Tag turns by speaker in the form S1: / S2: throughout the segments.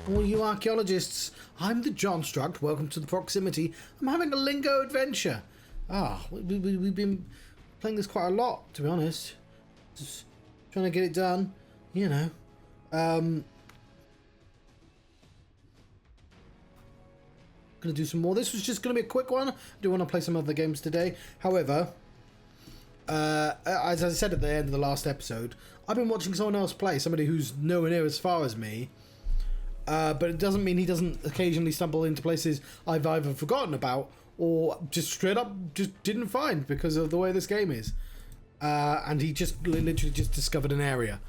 S1: All you archaeologists, I'm the Johnstruct. Welcome to the proximity. I'm having a Lingo adventure. We've been playing this quite a lot, to be honest. Just trying to get it done, you know. Gonna do some more. This was just gonna be a quick one. I do want to play some other games today. However, as I said at the end of the last episode, I've been watching someone else play, somebody who's nowhere near as far as me. But it doesn't mean he doesn't occasionally stumble into places I've either forgotten about or just straight up just didn't find because of the way this game is. And he just literally just discovered an area.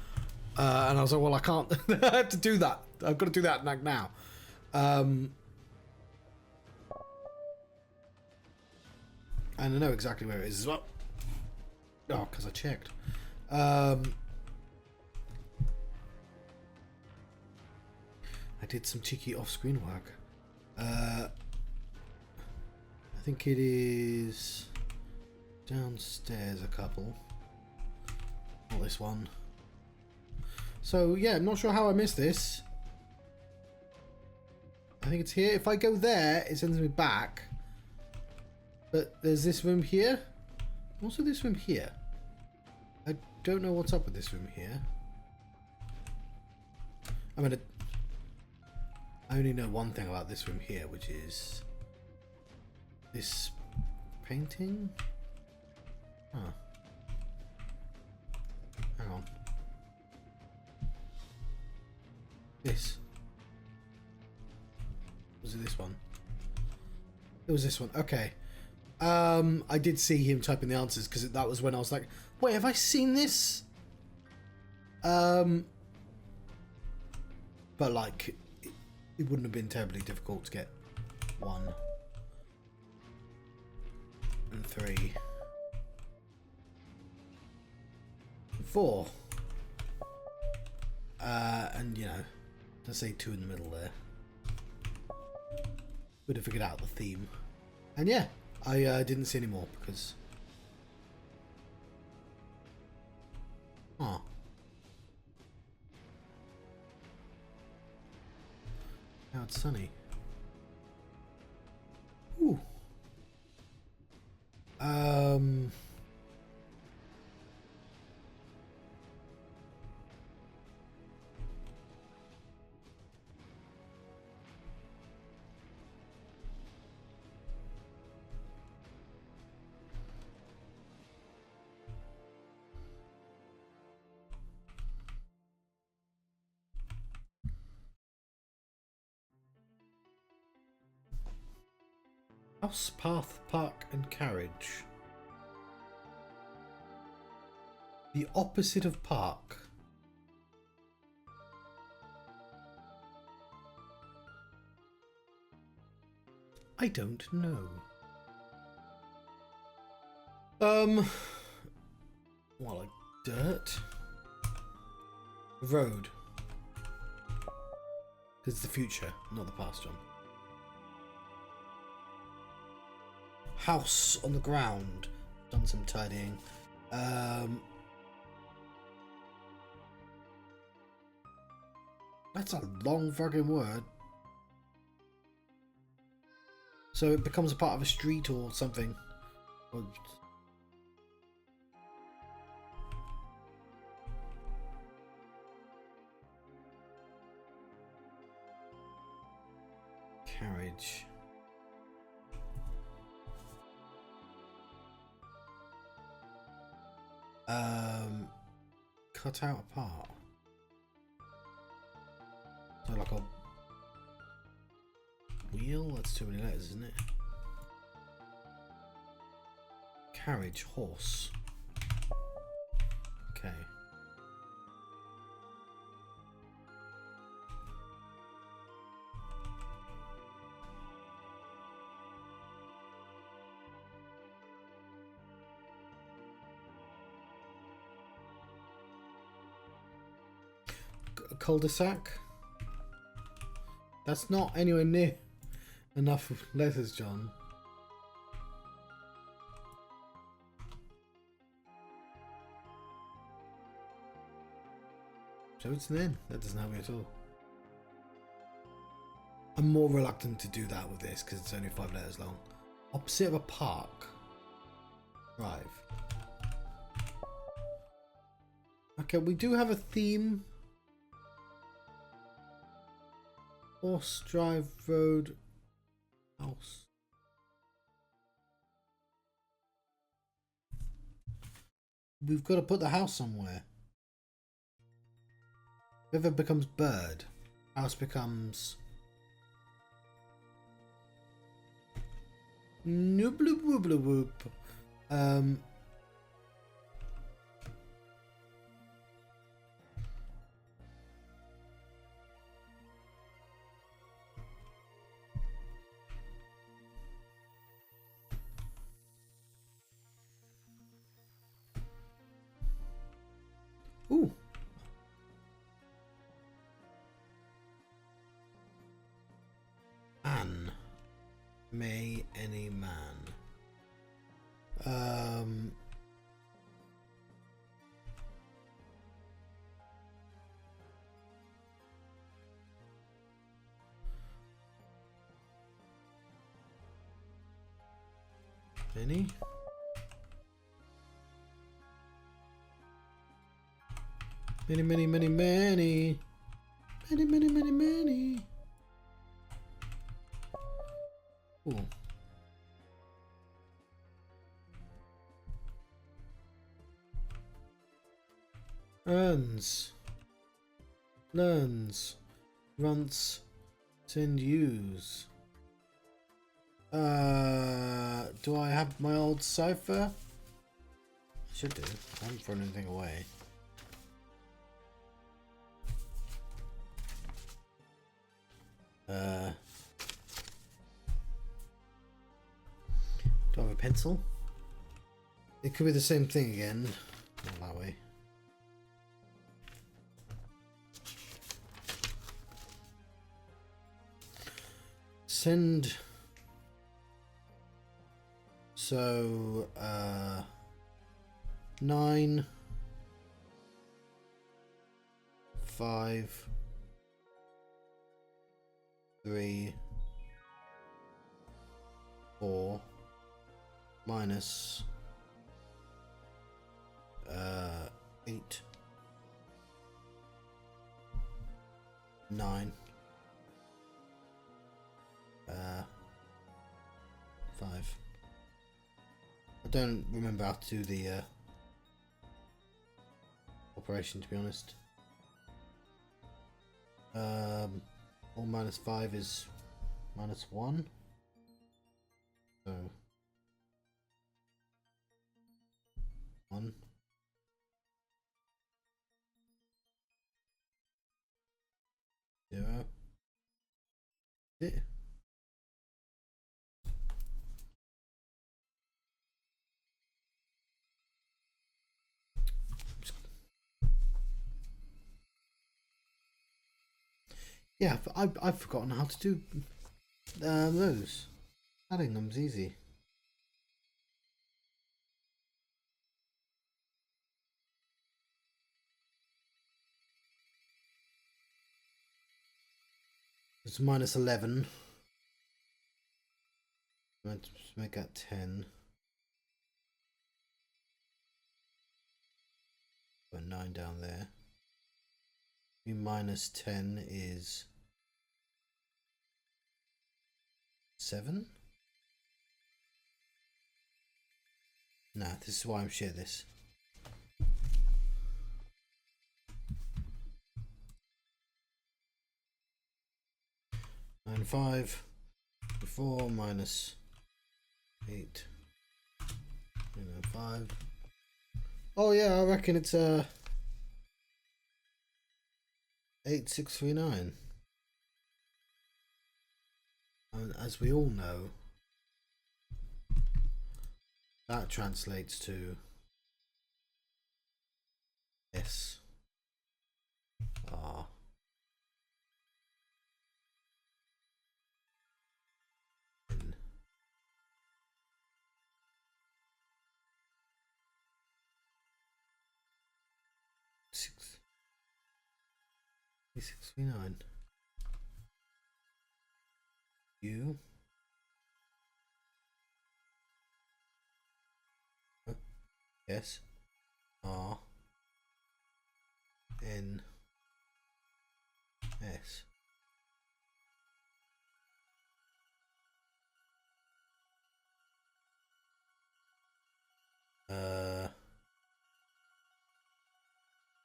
S1: And I was like, well, I can't. I have to do that. I've got to do that now. And I know exactly where it is as well. Oh, because I checked. I did some cheeky off-screen work. I think it is downstairs a couple. Not this one. So yeah, I'm not sure how I missed this. I think it's here. If I go there, it sends me back. But there's this room here. Also this room here. I don't know what's up with this room here. I only know one thing about this room here, which is this painting. Huh. Hang on. This. Was it this one? It was this one. Okay. I did see him typing the answers because that was when I was like, wait, have I seen this? But like, it wouldn't have been terribly difficult to get 1 and 3 and 4. And you know, let's say 2 in the middle there. Would have figured out the theme. And yeah, I didn't see any more because... Oh. Now it's sunny. Ooh. House, path, park and carriage. The opposite of park. I don't know. What, like dirt? Road. Because it's the future, not the past, John. House on the ground. Done some tidying. That's a long fucking word. So it becomes a part of a street or something. Carriage. Cut out apart. So like a wheel? That's too many letters, isn't it? Carriage, horse. Okay. Cul-de-sac. That's not anywhere near enough letters, John. So it's an N. That doesn't help me at all. I'm more reluctant to do that with this because it's only 5 letters long. Opposite of a park. Drive. Okay, we do have a theme. Horse Drive Road House. We've got to put the house somewhere. River becomes bird. House becomes... Noobly woobly whoop. Ooh. Anne. May any man. Many. Many, many, many, many. Many, many, many, many. Ooh. Earns. Learns. Runts. Send use. Do I have my old cipher? I should do. I haven't thrown anything away. Do I have a pencil? It could be the same thing again. Not that way. Send. So 9 5 3 4 minus 8 9 5. I don't remember how to do the operation, to be honest. 4 minus 5 is minus 1. So 1. Zero. Yeah. Yeah, I've forgotten how to do those. Adding them's easy. It's minus 11. Let's make that 10. Put 9 down there. Minus 10 is 7. Nah, this is why I'm share this. And 5, 4 minus 8, and then 5. Oh yeah, I reckon it's 8639. And as we all know, that translates to S R N. Six. 8639. U. S. R. N. S.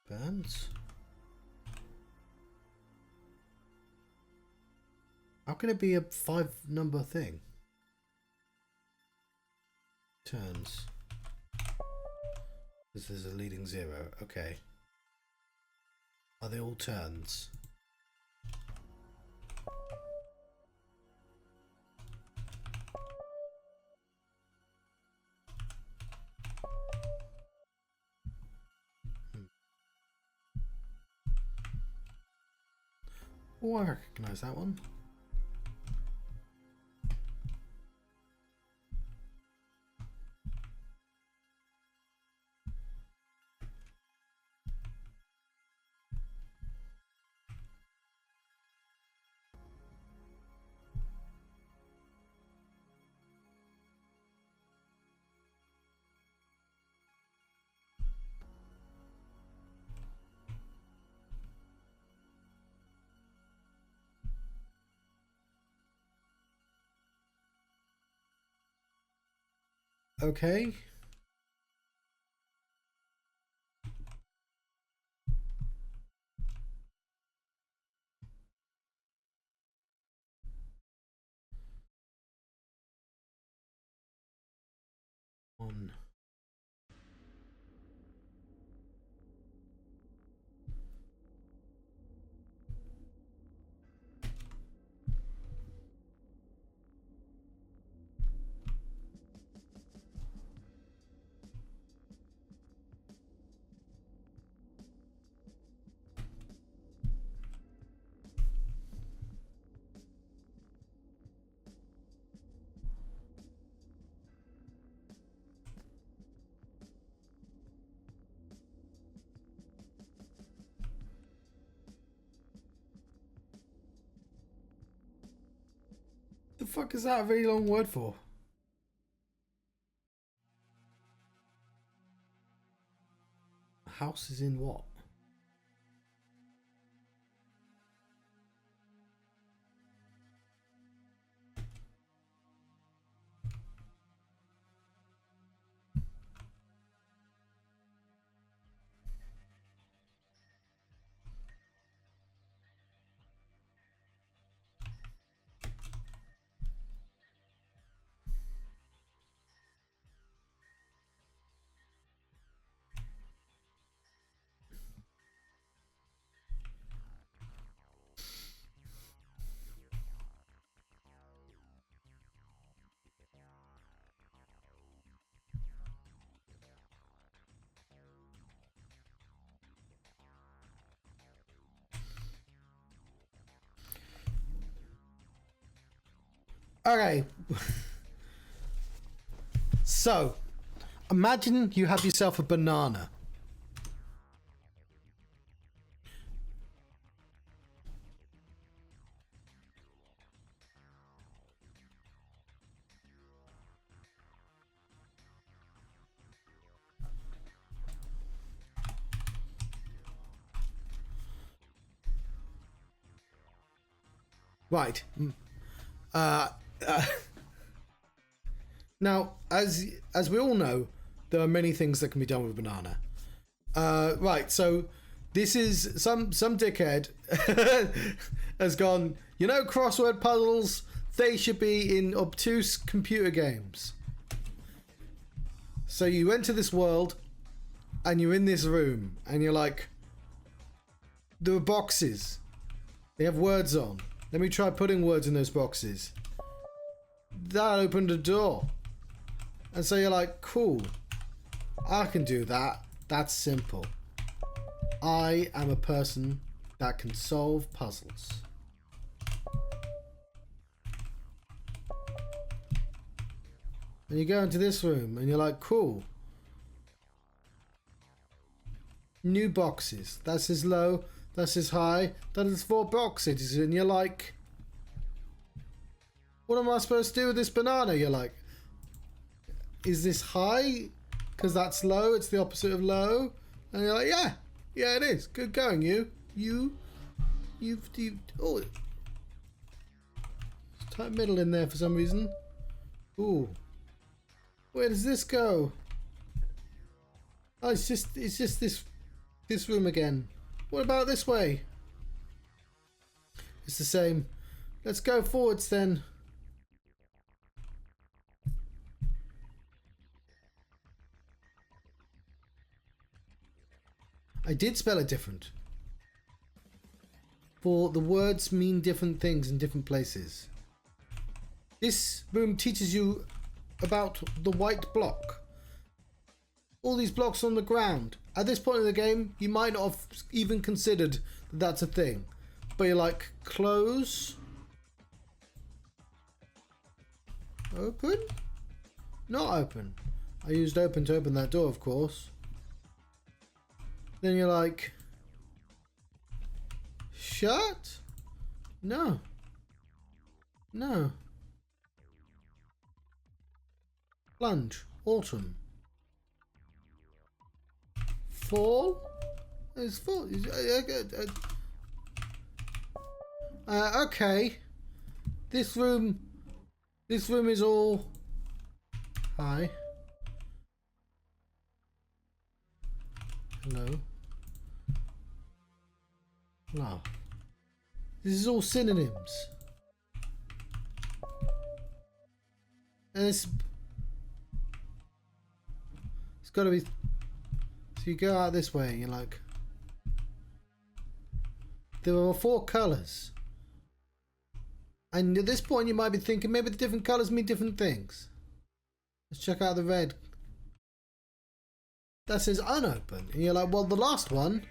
S1: Burns. How can it be a 5-number thing? Turns. This is a leading 0. Okay. Are they all turns? Oh, I recognize that one. Okay. On. The fuck is that a very long word for? House is in what? Okay. So, imagine you have yourself a banana. Right. Now, as we all know, there are many things that can be done with a banana. Right, so this is some dickhead has gone, you know, crossword puzzles, they should be in obtuse computer games. So you enter this world and you're in this room and you're like, there are boxes. They have words on. Let me try putting words in those boxes. That opened a door. And so you're like, cool. I can do that. That's simple. I am a person that can solve puzzles. And you go into this room and you're like, cool. New boxes. That's as low. That's as high. That is 4 boxes. And you're like, what am I supposed to do with this banana? You're like, is this high? Because that's low. It's the opposite of low. And you're like, yeah, it is. Good going, you've oh, type middle in there for some reason. Ooh, where does this go? Oh, it's just this room again. What about this way? It's the same. Let's go forwards then. I did spell it different. For the words mean different things in different places. This room teaches you about the white block. All these blocks on the ground. At this point in the game, you might not have even considered that that's a thing. But you're like, close. Open? Not open. I used open to open that door, of course. Then you're like, shut? No. No. Plunge. Autumn. Fall? It's fall. Okay. This room is all high. Hello. Wow. This is all synonyms. And it's got to be. So you go out this way and you're like, there are 4 colours. And at this point you might be thinking maybe the different colours mean different things. Let's check out the red. That says unopened. And you're like, well, the last one.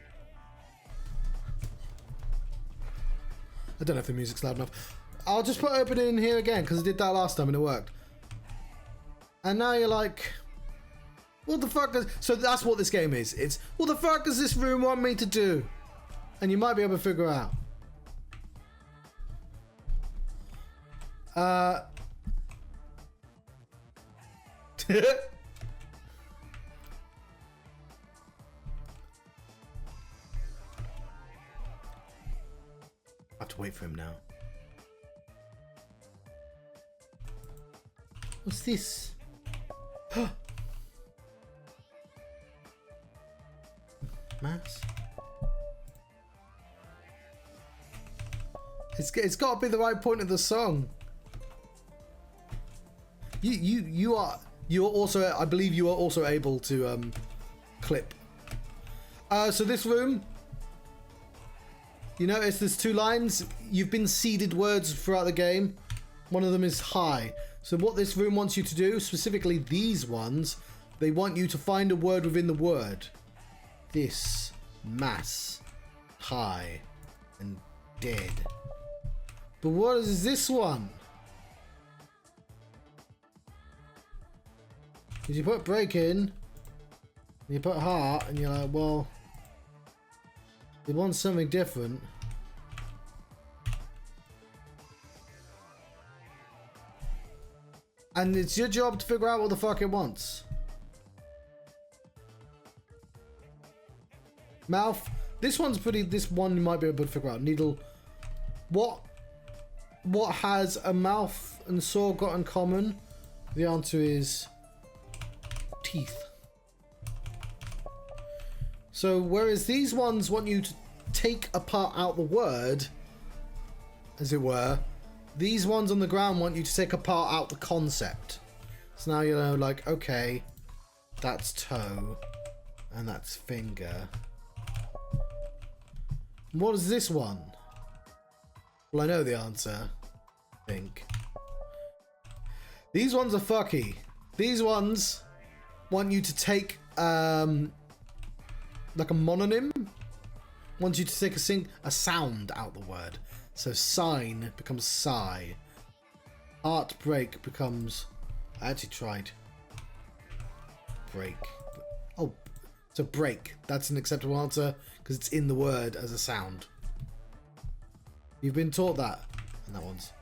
S1: I don't know if the music's loud enough. I'll just put open in here again because I did that last time and it worked. And now you're like, what the fuck does... So that's what this game is. It's, what the fuck does this room want me to do? And you might be able to figure out. I have to wait for him now. What's this? Mass? It's got to be the right point of the song. You are also, I believe you are also able to clip. So this room, you notice there's 2 lines. You've been seeded words throughout the game. One of them is high. So what this room wants you to do, specifically these ones, they want you to find a word within the word. This, mass, high, and dead. But what is this one? Because you put break in, and you put heart, and you're like, well, it wants something different. And it's your job to figure out what the fuck it wants. Mouth. This one's pretty... This one you might be able to figure out. Needle. What has a mouth and saw got in common? The answer is... teeth. So whereas these ones want you to take apart out the word, as it were, these ones on the ground want you to take apart out the concept. So now you know, like, okay, that's toe and that's finger. What is this one? Well, I know the answer. I think. These ones are fucky. These ones want you to take like a mononym. Want you to take a sound out the word. So sign becomes sigh. Heartbreak becomes... I actually tried. Break. Oh, so break. That's an acceptable answer because it's in the word as a sound. You've been taught that. And that one's...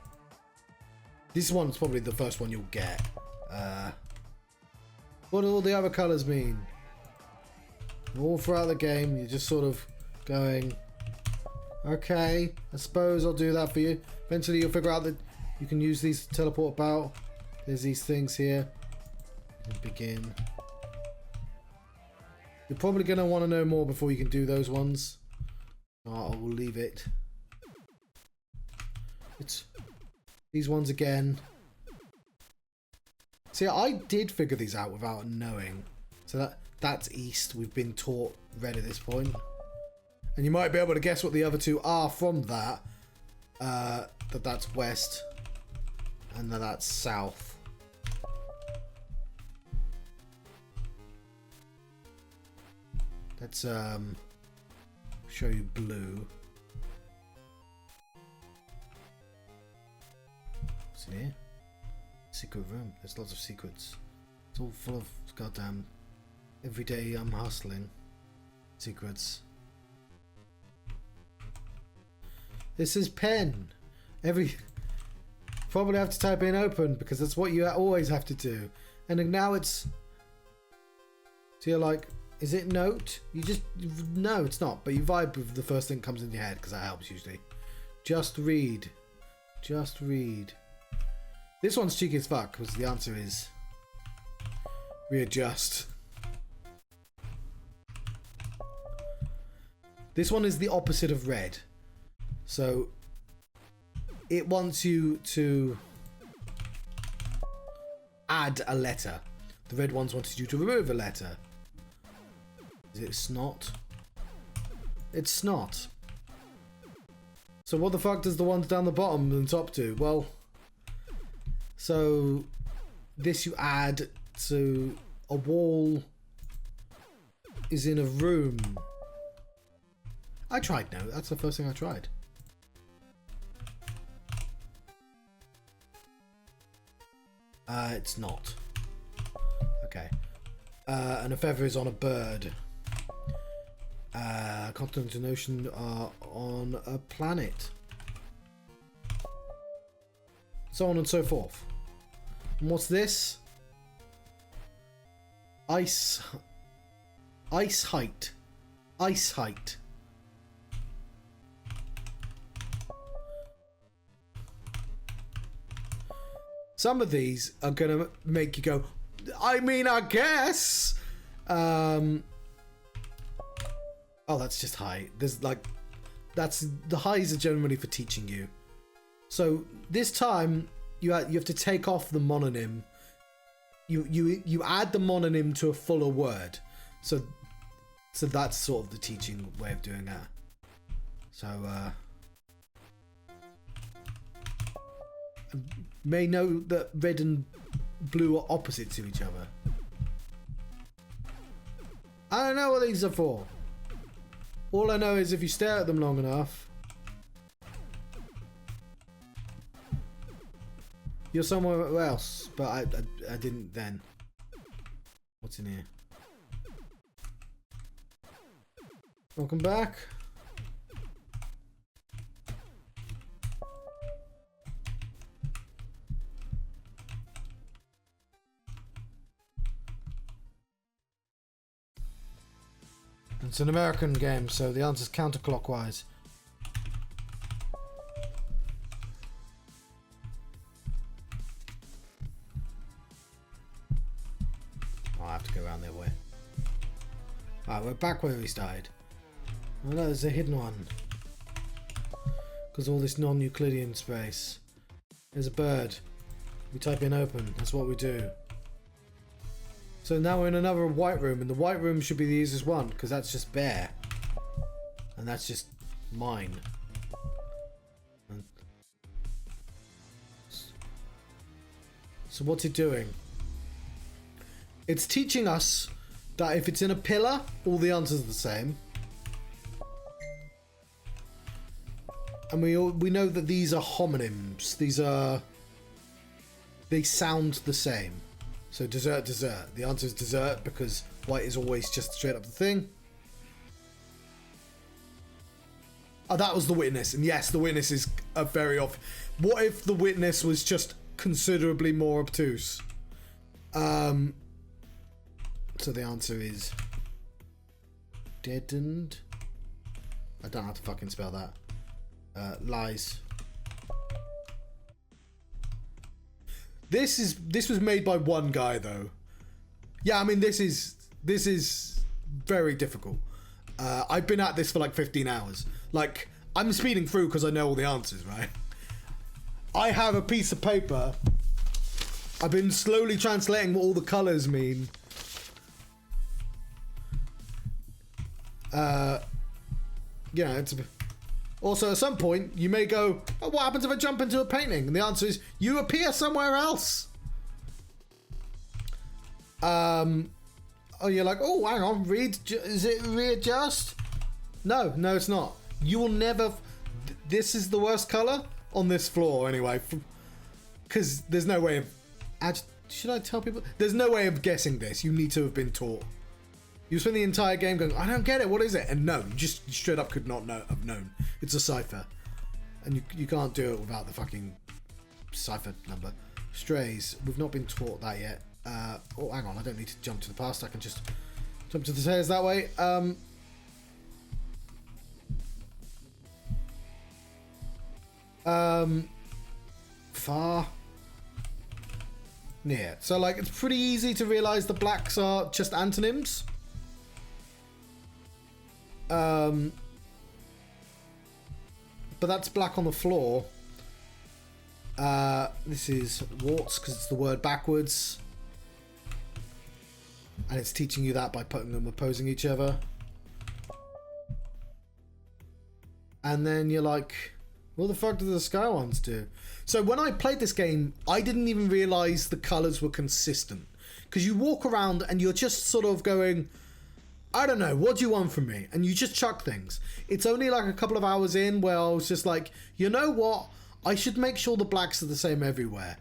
S1: This one's probably the first one you'll get. What do all the other colours mean? All throughout the game, you're just sort of going, okay, I suppose I'll do that for you. Eventually you'll figure out that you can use these to teleport about. There's these things here. And begin. You're probably going to want to know more before you can do those ones. I will leave it. It's these ones again. See, I did figure these out without knowing. So that's east. We've been taught red at this point. And you might be able to guess what the other two are from that. That's west. And then that's south. Let's show you blue. What's in here? Secret room. There's lots of secrets. It's all full of goddamn every day I'm hustling secrets. This is pen. Probably have to type in open because that's what you always have to do. And now it's. So you're like, is it note? You just no, it's not. But you vibe with the first thing that comes in your head because that helps usually. Just read. Just read. This one's cheeky as fuck because the answer is readjust. This one is the opposite of red. So it wants you to add a letter. The red ones wanted you to remove a letter. Is it snot? It's snot. So what the fuck does the ones down the bottom and top do? Well, so this you add to a wall is in a room. I tried no. That's the first thing I tried. It's not. Okay. And a feather is on a bird. Continent and ocean are on a planet. So on and so forth. And what's this? Ice height. Ice height. Some of these are going to make you go, I mean, I guess. Oh, that's just high. There's like, that's the highs are generally for teaching you. So this time you have to take off the mononym. You add the mononym to a fuller word. So that's sort of the teaching way of doing that. So may know that red and blue are opposite to each other. I don't know what these are for. All I know is if you stare at them long enough, you're somewhere else. But I didn't then. What's in here? Welcome back. It's an American game, so the answer's counterclockwise. Oh, I have to go around their way. Alright, we're back where we started. Oh no, there's a hidden one. Because all this non-euclidian space. There's a bird. We type in open. That's what we do. So now we're in another white room, and the white room should be the easiest one because that's just bare, and that's just mine. And so what's it doing? It's teaching us that if it's in a pillar, all the answers are the same, and we know that these are homonyms. They sound the same. So dessert, dessert. The answer is dessert because white is always just straight up the thing. Oh, that was the witness. And yes, the witness is a very off. What if the witness was just considerably more obtuse. So the answer is deadened. I don't know how to fucking spell that. Lies. This was made by one guy though. Yeah, I mean this is very difficult. I've been at this for like 15 hours. Like, I'm speeding through because I know all the answers, right? I have a piece of paper. I've been slowly translating what all the colours mean. Yeah, it's also at some point you may go, oh, what happens if I jump into a painting? And the answer is you appear somewhere else. Oh, you're like, oh, hang on, is it readjust? No, it's not. You will never. This is the worst color on this floor anyway, because there's no way of. Should I tell people? There's no way of guessing this. You need to have been taught. You spend the entire game going, I don't get it. What is it? And no, you just straight up could not have known. It's a cipher, and you can't do it without the fucking cipher number. Strays. We've not been taught that yet. Oh, hang on. I don't need to jump to the past. I can just jump to the stairs that way. Far. Near. So, like, it's pretty easy to realise the blacks are just antonyms. But that's black on the floor. This is warts because it's the word backwards. And it's teaching you that by putting them opposing each other. And then you're like, what the fuck do the sky ones do? So when I played this game, I didn't even realise the colours were consistent. Because you walk around and you're just sort of going, I don't know, what do you want from me? And you just chuck things. It's only like a couple of hours in where I was just like, you know what? I should make sure the blacks are the same everywhere.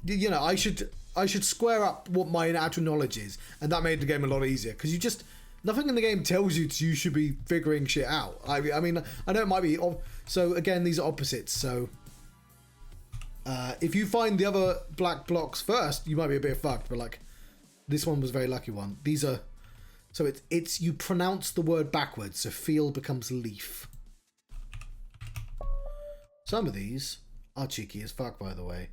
S1: You know, I should square up what my actual knowledge is. And that made the game a lot easier. Because you just... Nothing in the game tells you you should be figuring shit out. I mean, I know it might be... So, again, these are opposites. So, if you find the other black blocks first, you might be a bit fucked. But, like, this one was a very lucky one. These are... So, it's you pronounce the word backwards. So, field becomes leaf. Some of these are cheeky as fuck, by the way.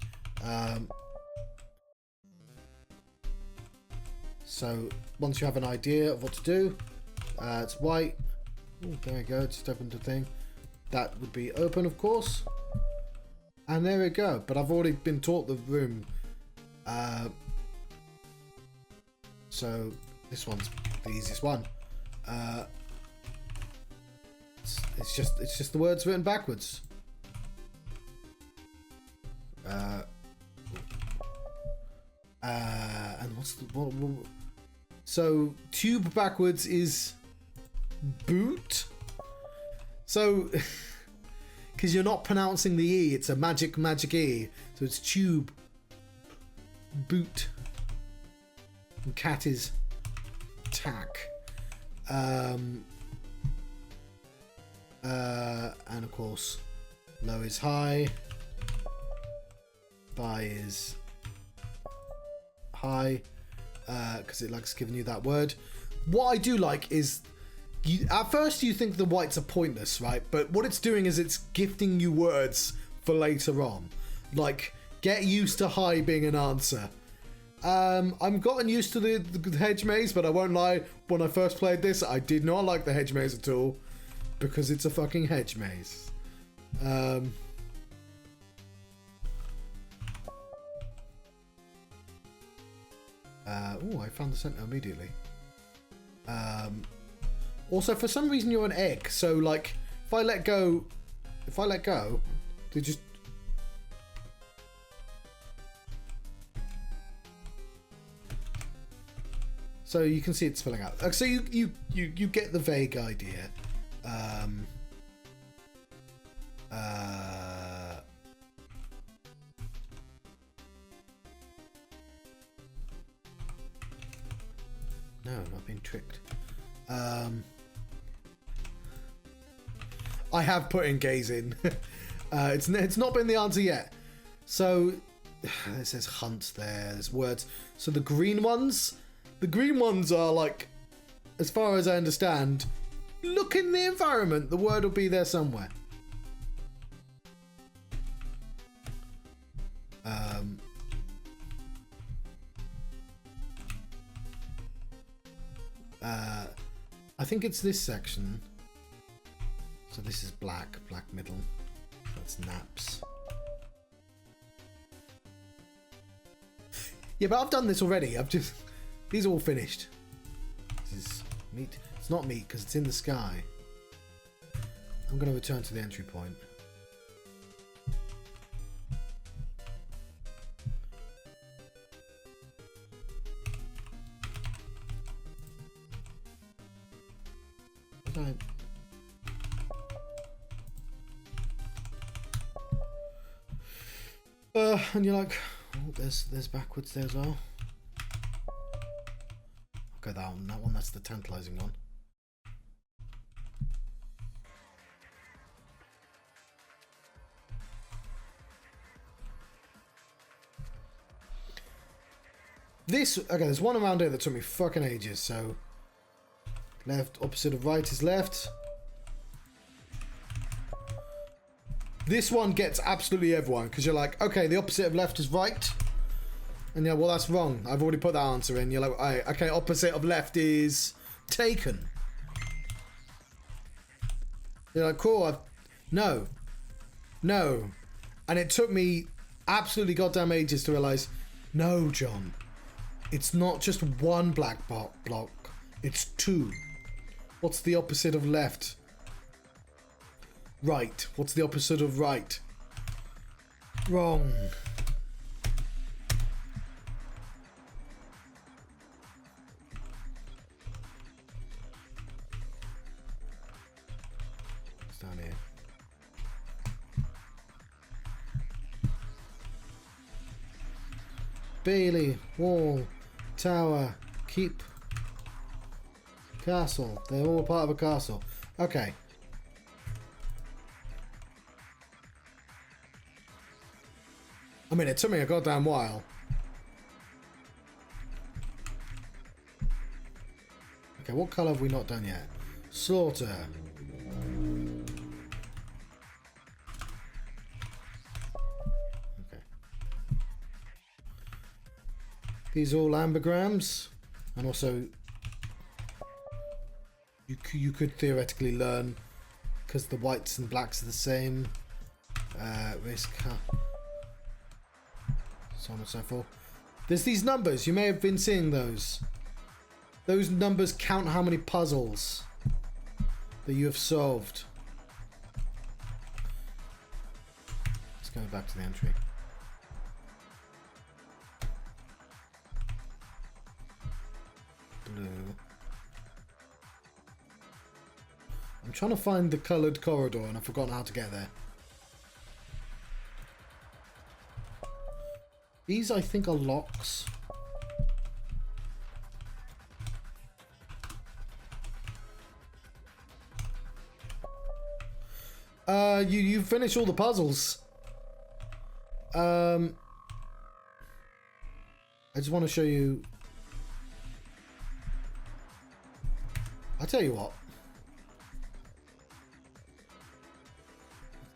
S1: So, once you have an idea of what to do, it's white. Ooh, there we go, just opened the thing. That would be open, of course. And there we go. But I've already been taught the room. So, this one's the easiest one. It's just the words written backwards. And what's the... What, so, tube backwards is boot. So, because you're not pronouncing the E, it's a magic E. So it's tube. Boot. And cat is tack. And of course, low is high. By is high. Because it likes giving you that word. What I do like is, at first you think the whites are pointless, right? But what it's doing is it's gifting you words for later on. Like, get used to high being an answer. I've gotten used to the hedge maze, but I won't lie, when I first played this, I did not like the hedge maze at all. Because it's a fucking hedge maze. Oh, I found the center immediately. Also, for some reason, you're an egg. So, like, if I let go, they just... So you can see it's filling out. So you get the vague idea. No, not being tricked. I have put in gaze in. It's not been the answer yet. So it says hunt there. There's words. So the green ones are like, as far as I understand, look in the environment. The word will be there somewhere. I think it's this section. So this is black middle. That's naps. Yeah, but I've done this already. These are all finished. This is meat. It's not meat because it's in the sky. I'm going to return to the entry point. And you're like, oh, there's backwards there as well. Okay, that one, that's the tantalizing one. Okay, there's one around here that took me fucking ages, so left, opposite of right is left. This one gets absolutely everyone, because you're like, okay, the opposite of left is right. And you're like, well, that's wrong. I've already put that answer in. You're like, okay, opposite of left is taken. You're like, cool, no. And it took me absolutely goddamn ages to realise, no, John. It's not just one black block. It's two. What's the opposite of left? Right. What's the opposite of right? Wrong. It's down here. Bailey, wall, tower, keep, castle. They're all part of a castle. Okay. I mean, it took me a goddamn while. Okay, what colour have we not done yet? Slaughter. Okay. These are all ambergrams. And also, you could theoretically learn, because the whites and blacks are the same. Risk. So on and so forth. There's these numbers. You may have been seeing those. Those numbers count how many puzzles that you have solved. Let's go back to the entry. Blue. I'm trying to find the coloured corridor and I've forgotten how to get there. These, I think, are locks. You finished all the puzzles. I just want to show you. I'll tell you what.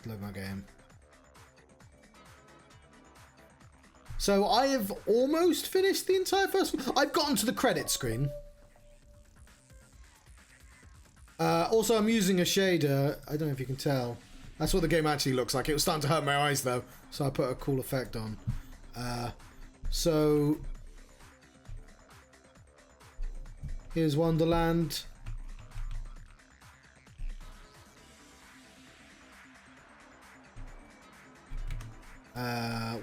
S1: Let's load my game. So I have almost finished the entire first one. I've gotten to the credit screen. Also, I'm using a shader. I don't know if you can tell. That's what the game actually looks like. It was starting to hurt my eyes, though. So I put a cool effect on. So here's Wonderland.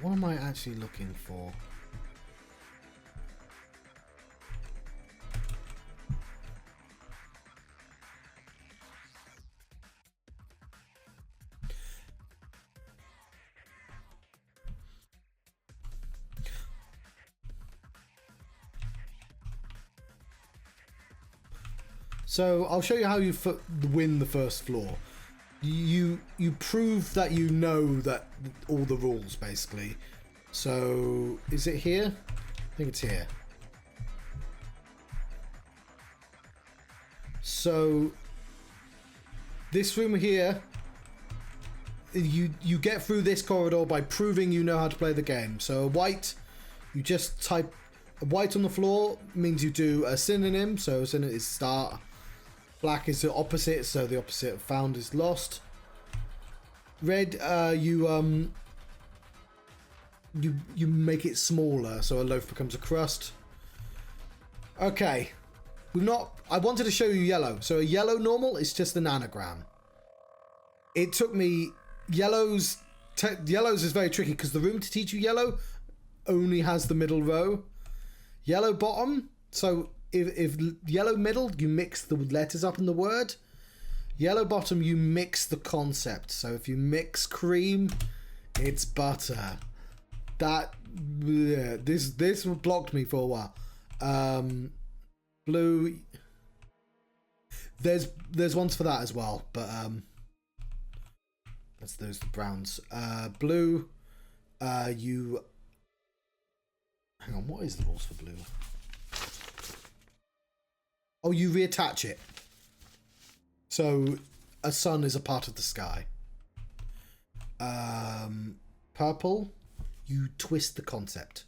S1: What am I actually looking for? So I'll show you how you win the first floor. You prove that you know that all the rules, basically. So, is it here? I think it's here. So, this room here, you get through this corridor by proving you know how to play the game. So, white, you just type white on the floor means you do a synonym. So, synonym is start. Black is the opposite, so the opposite of found is lost. Red, you make it smaller, so a loaf becomes a crust. Okay, I wanted to show you yellow. So a yellow normal is just an anagram. It took me yellows is very tricky because the room to teach you yellow only has the middle row. Yellow bottom. So if yellow middle, you mix the letters up in the word. Yellow bottom, you mix the concept. So if you mix cream, it's butter. This blocked me for a while. Blue, there's ones for that as well, but that's those the browns. Blue, you hang on. What is the rules for blue? Oh, you reattach it. So a sun is a part of the sky. Purple, you twist the concept.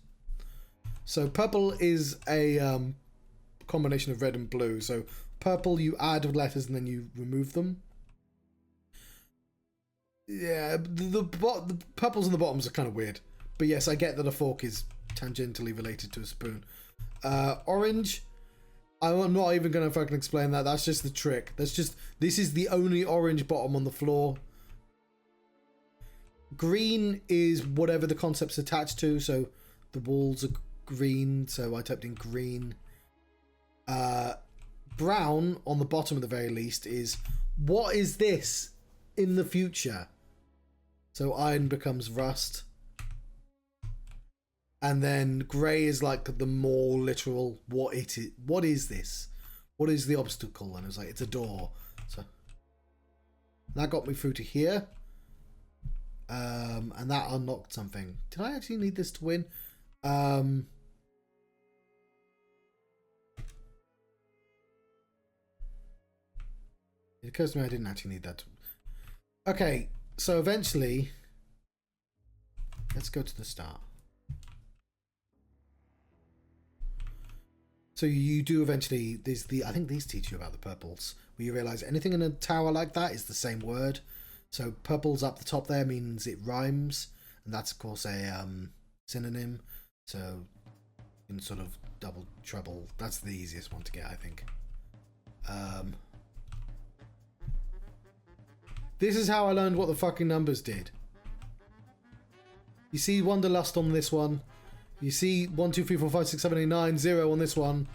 S1: So purple is a combination of red and blue. So purple, you add letters and then you remove them. Yeah, the purples and the bottoms are kind of weird. But yes, I get that a fork is tangentially related to a spoon. Orange, I'm not even going to fucking explain that. That's just the trick. This is the only orange bottom on the floor. Green is whatever the concept's attached to. So the walls are green. So I typed in green. Brown, on the bottom at the very least, is what is this in the future? So iron becomes rust. And then grey is like the more literal, what is this? What is the obstacle? And it was like, it's a door. So that got me through to here. And that unlocked something. Did I actually need this to win? It occurs to me I didn't actually need that. Okay, so eventually, let's go to the start. So you do eventually, I think these teach you about the purples, where you realise anything in a tower like that is the same word. So purples up the top there means it rhymes, and that's of course a synonym. So you can sort of double, treble. That's the easiest one to get, I think. This is how I learned what the fucking numbers did. You see Wanderlust on this one. You see 1, 2, 3, 4, 5, 6, 7, 8, 9, 0 on this one.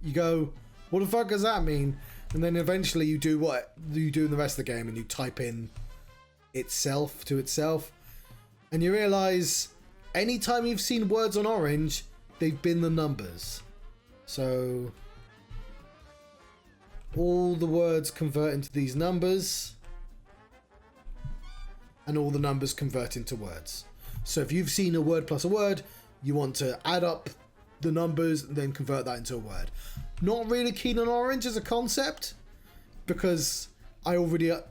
S1: You go, what the fuck does that mean? And then eventually you do what you do in the rest of the game and you type in itself to itself. And you realise anytime you've seen words on orange, they've been the numbers. So all the words convert into these numbers. And all the numbers convert into words. So if you've seen a word plus a word, you want to add up the numbers and then convert that into a word. Not really keen on orange as a concept because I already know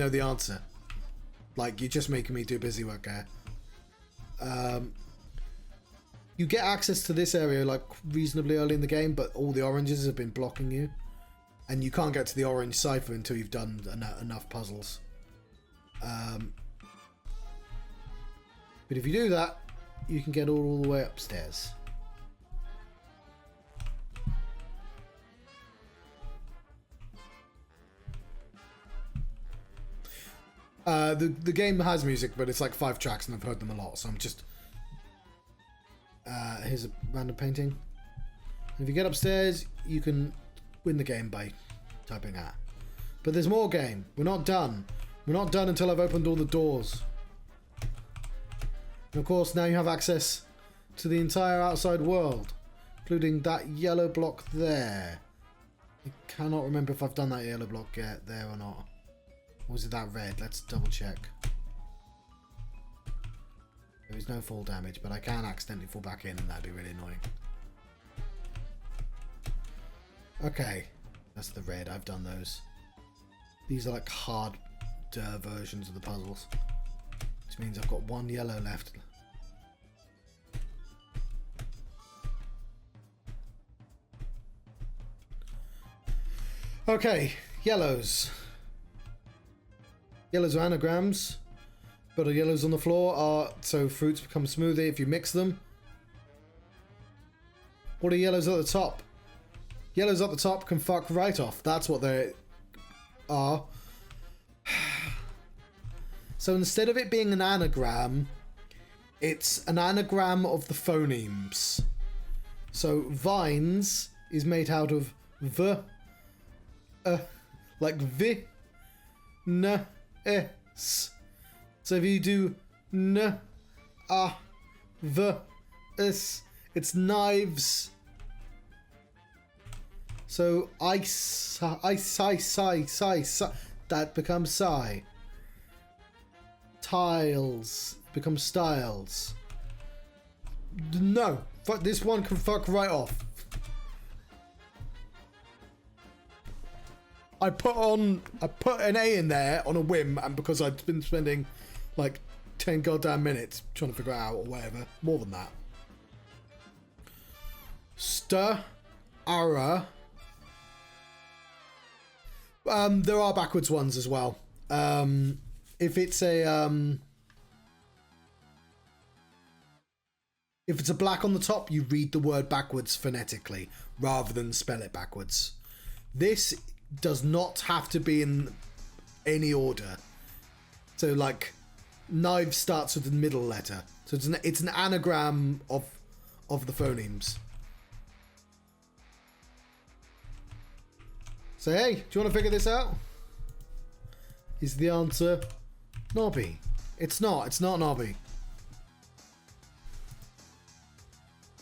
S1: the answer. Like, you're just making me do busy work here. You get access to this area like reasonably early in the game, but all the oranges have been blocking you, and you can't get to the orange cipher until you've done enough puzzles. But if you do that, you can get all the way upstairs. The game has music, but it's like 5 tracks, and I've heard them a lot, so I'm just... here's a random painting. And if you get upstairs, you can win the game by typing that. But there's more game. We're not done. We're not done until I've opened all the doors. And of course, now you have access to the entire outside world, including that yellow block there. I cannot remember if I've done that yellow block yet there or not. Or was it that red? Let's double check. There is no fall damage, but I can accidentally fall back in, and that'd be really annoying. Okay, that's the red. I've done those. These are like harder versions of the puzzles, which means I've got one yellow left. Okay, yellows. Yellows are anagrams, but the yellows on the floor are so fruits become smoothie if you mix them. What are yellows at the top? Yellows at the top can fuck right off. That's what they are. So instead of it being an anagram, it's an anagram of the phonemes. So vines is made out of v, like v, n, s. So if you do n, a, v, s, it's knives. So ice, that becomes sigh. Tiles become styles. No, this one can fuck right off. I put an A in there on a whim, and because I've been spending like 10 goddamn minutes trying to figure it out or whatever, more than that. Stir, ara. There are backwards ones as well. If it's a black on the top, you read the word backwards phonetically rather than spell it backwards. This does not have to be in any order. So like knife starts with the middle letter. So it's an anagram of the phonemes. So hey, do you want to figure this out? Is the answer Nobby? It's not Nobby.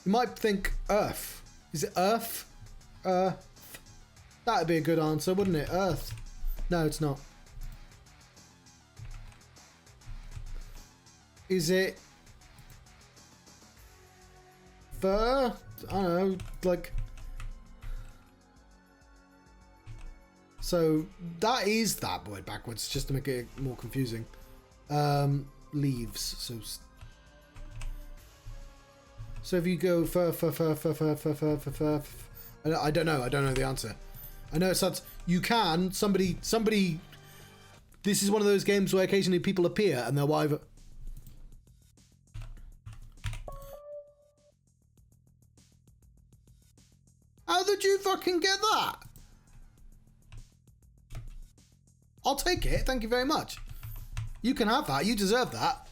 S1: You might think Earth. Is it Earth? Earth. That'd be a good answer, wouldn't it? Earth. No, it's not. Is it fur? I don't know, like. So that is that word backwards, just to make it more confusing. Leaves. So if you go fur, I don't know the answer. I know it starts. You can somebody. This is one of those games where occasionally people appear and they'll either. How did you fucking get that? I'll take it. Thank you very much. You can have that. You deserve that.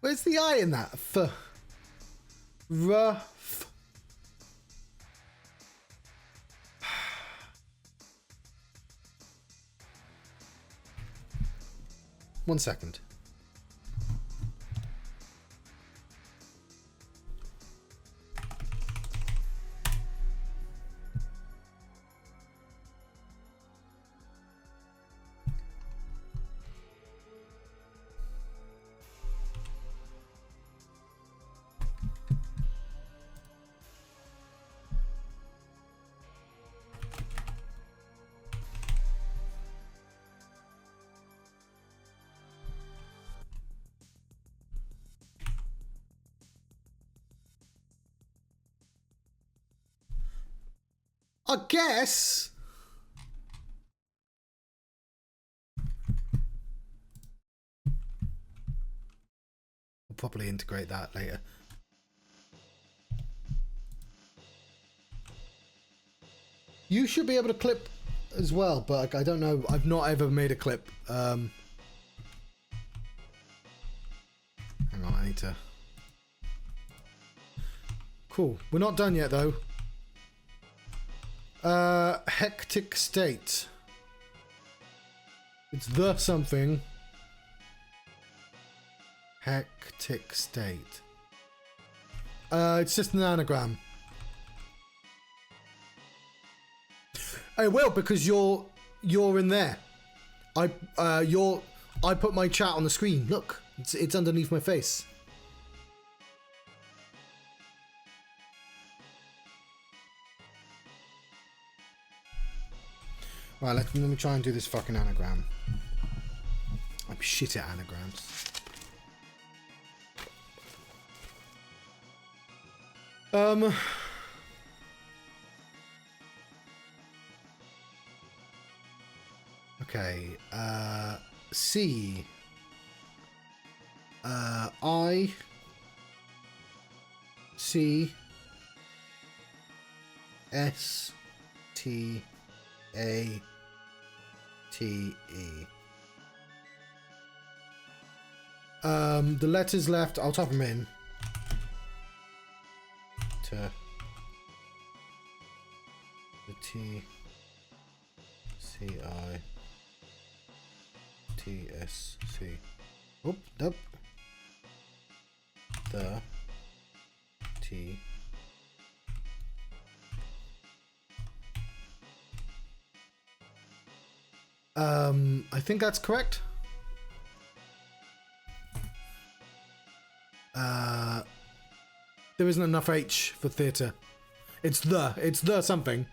S1: Where's the I in that? Rough. One second. I guess. We'll probably integrate that later. You should be able to clip as well, but I don't know. I've not ever made a clip. Hang on, I need to. Cool. We're not done yet, though. Hectic state. It's the something. Hectic state. It's just an anagram. I will, because you're in there. I put my chat on the screen. Look, it's underneath my face. Right, let me try and do this fucking anagram. I'm shit at anagrams. Okay, C I C S T A T E. The letters left, I'll type them in. The T C I T S C. Oop, nope. The T. I think that's correct. There isn't enough H for theatre. It's the something.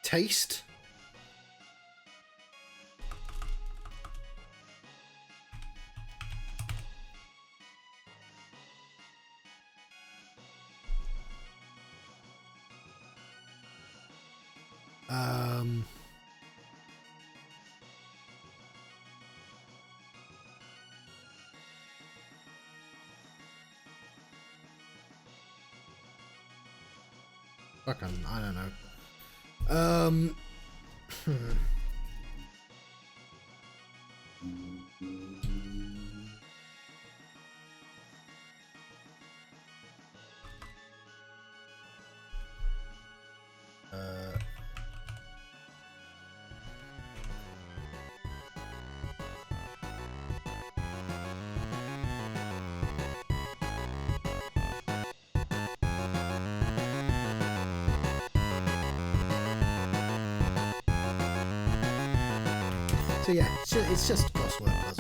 S1: Taste. Fucking, I don't know. So yeah, it's just a crossword puzzle.